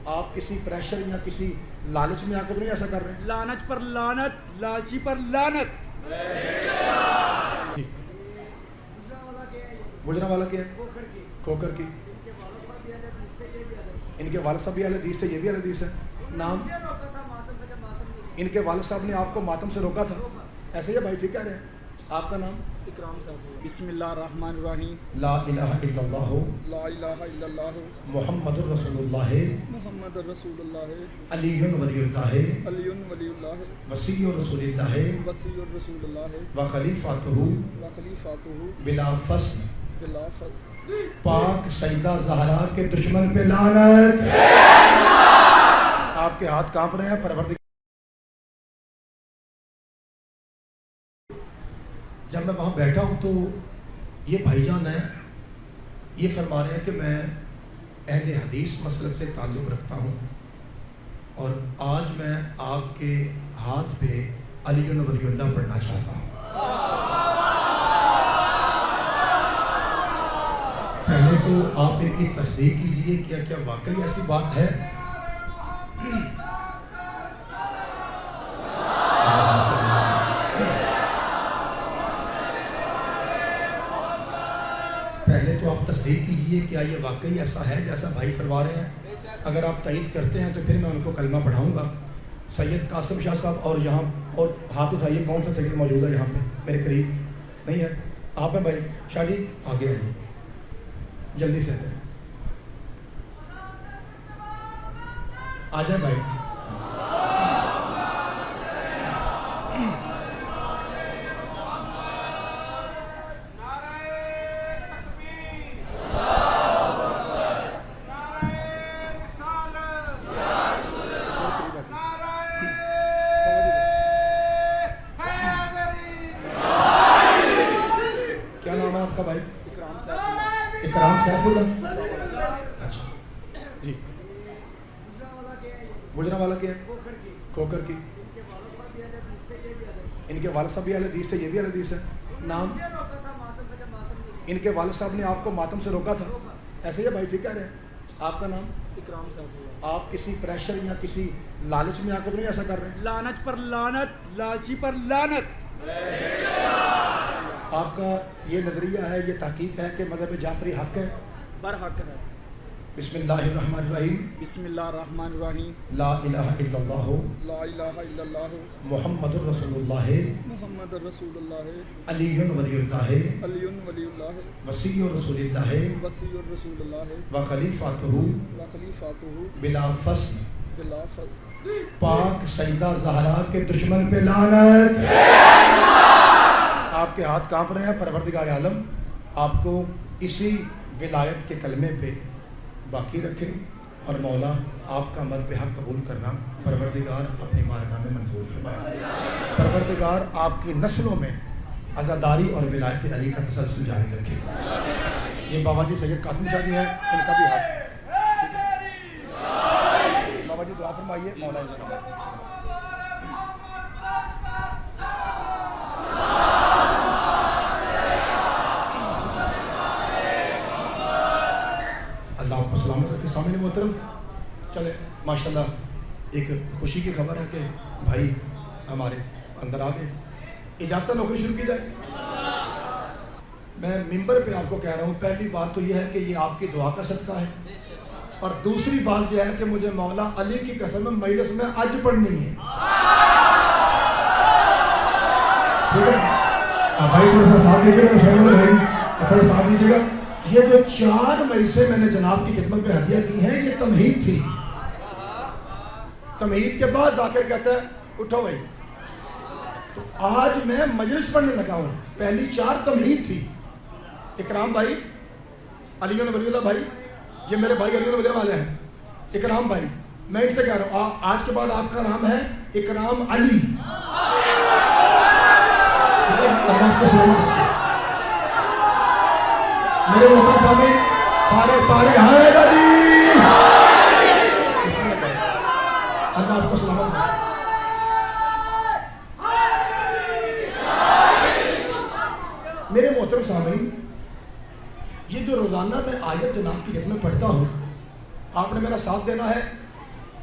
آپ کسی پریشر یا کسی لالچ میں آ کر نہیں ایسا کر رہے ہیں؟ لانت پر لانت، لالچی پر لانت. گجرا والا کیا ہے؟ کھوکر کی. ان کے والد صاحب بھی اہل حدیث سے، یہ بھی اہل حدیث ہے. نام ان کے والد صاحب نے آپ کو ماتم سے روکا تھا، ایسے ہی بھائی ٹھیک کہہ رہے ہیں. آپ کا نام؟ اکرام سیفی. بسم اللہ الرحمن الرحیم. لا الہ الا اللہ لا الہ الا اللہ محمد الرسول اللہ محمد رسول اللہ علی ولی اللہ علی ولی اللہ وصی رسول اللہ وصی الرسول اللہ و خلیفاتہ و خلیفاتہ بلا فصل. بلا فصل. پاک سیدہ زہرا کے دشمن پہ لعنت. آپ کے ہاتھ کانپ رہے ہیں. پروردگار جب میں وہاں بیٹھا ہوں تو یہ بھائی جان ہیں، یہ فرما رہے ہیں کہ میں اہل حدیث مسلک سے تعلق رکھتا ہوں اور آج میں آپ کے ہاتھ پہ علی ولی اللہ پڑھنا چاہتا ہوں. پہلے تو آپ ان کی تصدیق کیجئے کیا کیا واقعی ایسی بات ہے؟ پہلے تو آپ تصدیق کیجئے کیا یہ واقعی ایسا ہے جیسا بھائی فرما رہے ہیں. اگر آپ تائید کرتے ہیں تو پھر میں ان کو کلمہ پڑھاؤں گا. سید قاسم شاہ صاحب اور یہاں اور ہاتھ اٹھائیے، کون سا سید موجود ہے یہاں پہ میرے قریب؟ نہیں ہے. آپ ہیں بھائی شاہ جی؟ آگے آئیے جلدی سے آ جائیں بھائی. کیا نام ہے آپ کا بھائی؟ اکرام سیفی. اکرام سیف اللہ. اچھا جی. گجرا والا کیا ہے؟ کھوکر کی. ان کے والد صاحب بھی اہل حدیث سے، یہ بھی اہل حدیث ہے. نام ان کے والد صاحب نے آپ کو ماتم سے روکا تھا، ایسے ہی بھائی ٹھیک کہہ رہے ہیں. آپ کا نام؟ اکرام سیفی. آپ کسی پریشر یا کسی لالچ میں آ کر نہیں ایسا کر رہے ہیں؟ لانت پر لانت، لالچی پر لانت. آپ کا یہ نظریہ ہے، یہ تحقیق ہے کہ مذہب جعفری حق ہے؟ برحق ہے. بسم اللہ الرحمن الرحیم. بسم اللہ الرحمن الرحیم. لا الہ الا اللہ لا الہ الا اللہ محمد الرسول اللہ محمد رسول اللہ علی ولی اللہ علی ولی اللہ وصی رسول اللہ وصی الرسول اللہ و خلیفاتہ و خلیفاتہ بلا فصل. بلا فصل. پاک سیدہ زہرا کے دشمن پہ لعنت. آپ کے ہاتھ کانپ رہے ہیں. پروردگار عالم آپ کو اسی ولایت کے کلمے پہ باقی رکھے اور مولا آپ کا مذہب حق قبول کرنا پروردگار اپنی بارگاہ میں منظور فرمائے. پروردگار آپ کی نسلوں میں عزاداری اور ولایت علی کا تسلسل جاری رکھے. یہ بابا جی سید قاسم شاہ جی ہیں، ان کا بھی ہاتھ. بابا جی دعا فرمائیے. مولا اسلام. اللہ آپ کو سلامت رکھے. سامنے محترم چلے ماشاءاللہ ایک خوشی کی خبر ہے کہ بھائی ہمارے اندر آ گئے. اجازت نوکری شروع کی جائے. میں ممبر پہ آپ کو کہہ رہا ہوں، پہلی بات تو یہ ہے کہ یہ آپ کی دعا کا صدقہ ہے، اور دوسری بات یہ ہے کہ مجھے مولا علی کی قسم مجلس میں اج پڑھنی ہے. ٹھیک ہے بھائی، تھوڑا سا ساتھ دیجیے گا. تھوڑا ساتھ دیجیے گا. یہ جو 4 مئی سے میں نے جناب کی خدمت میں ہدیہ کی ہے، یہ تمہید تھی. تمہید کے بعد جا کر کہتا ہے اٹھو بھائی. تو آج میں مجلس پڑھنے لگا ہوں. پہلی 4 تمہید تھی. اکرام بھائی، علی ولی اللہ بھائی، یہ میرے بھائی علی ولی والے ہیں. اکرام بھائی، میں ان سے کہہ رہا ہوں آج کے بعد آپ کا نام ہے اکرام علی. میرے محترم سامنے سارے ہائے علی. اللہ آپ کو سلامت کرے. میرے محترم سامعین، یہ جو روزانہ میں آیت جناب کی خدمت میں پڑھتا ہوں، آپ نے میرا ساتھ دینا ہے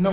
9।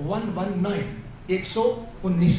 119, 119।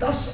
10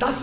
10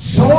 100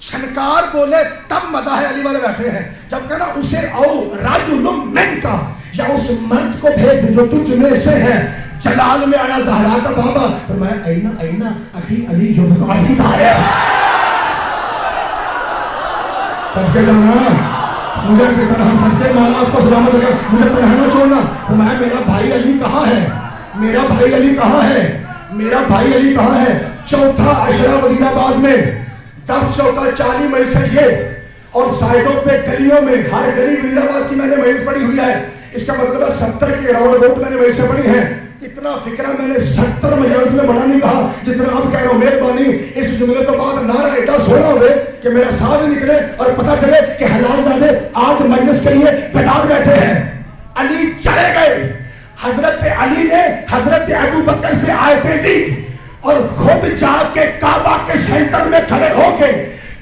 چھنکار بولے تب مداح علی والے بیٹھے ہیں. جب کہنا اسے او رجل من کا, یا اس مرد کو بھیج جو تجھ میں سے ہے. جلال میں آیا زہرا کا بابا, فرمایا اینا اینا اخی علی بن ابی طالب. سب کے جانا مجھے سچے مولا آپ کو سلامت رکھے, مجھے پڑھانا چھوڑنا. فرمایا میرا بھائی علی کہاں ہے, میرا بھائی علی کہاں ہے, میرا بھائی علی کہاں ہے. چوتھا عشرہ وزیر آباد میں 10 چوکا 40 میل سے یہ, اور سائڈوں پہ گلیوں میں ہر گلی وزیر آباد کی میں نے میل پڑھی ہوئی ہے. اس کا مطلب ہے 70 کے راؤنڈ اباؤٹ میں نے میل سے پڑھی ہے. اتنا فکرہ میں نے 70 مجالس میں بڑا نہیں کہا جتنا آپ کہہ رہے ہو. مہربانی اس جملے کے بعد نعرہ اتنا سونا ہوئے کہ میرا ساتھ نکلے اور پتہ چلے کہ حلال دادے آج مجلس کے لیے بیدار بیٹھے ہیں. علی چلے گئے. حضرت علی نے حضرت ابو بکر سے آیتیں دی اور خود جا کے کعبہ کے سینٹر میں کھڑے ہو کے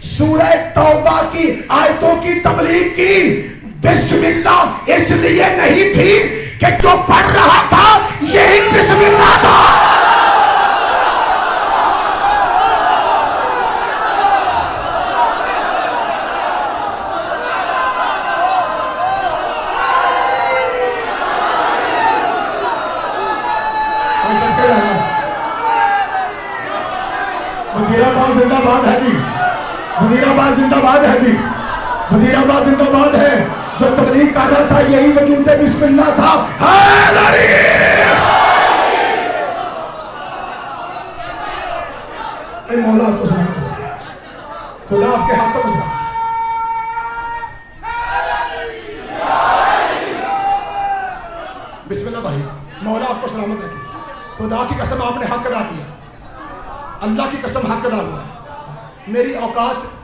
سورہ توبہ کی آیتوں کی تبلیغ کی. بسم اللہ اس لیے نہیں تھی کہ جو پڑھ رہا تھا یہی بسم اللہ تھا. وزیر آباد زندہ باد ہے جی, وزیر آباد زندہ باد ہے جی, وزیر آباد زندہ باد ہے. جو تبلیغ کر رہا تھا یہی وجود بسم اللہ تھا. اے مولا آپ کو سلام, خدا آپ کے ہاتھوں میں سلام. بسم اللہ بھائی, مولا آپ کو سلامت رکھے. خدا کی قسم آپ نے حق ادا کیا, اللہ کی قسم حق ادا ہوا. میری اوقات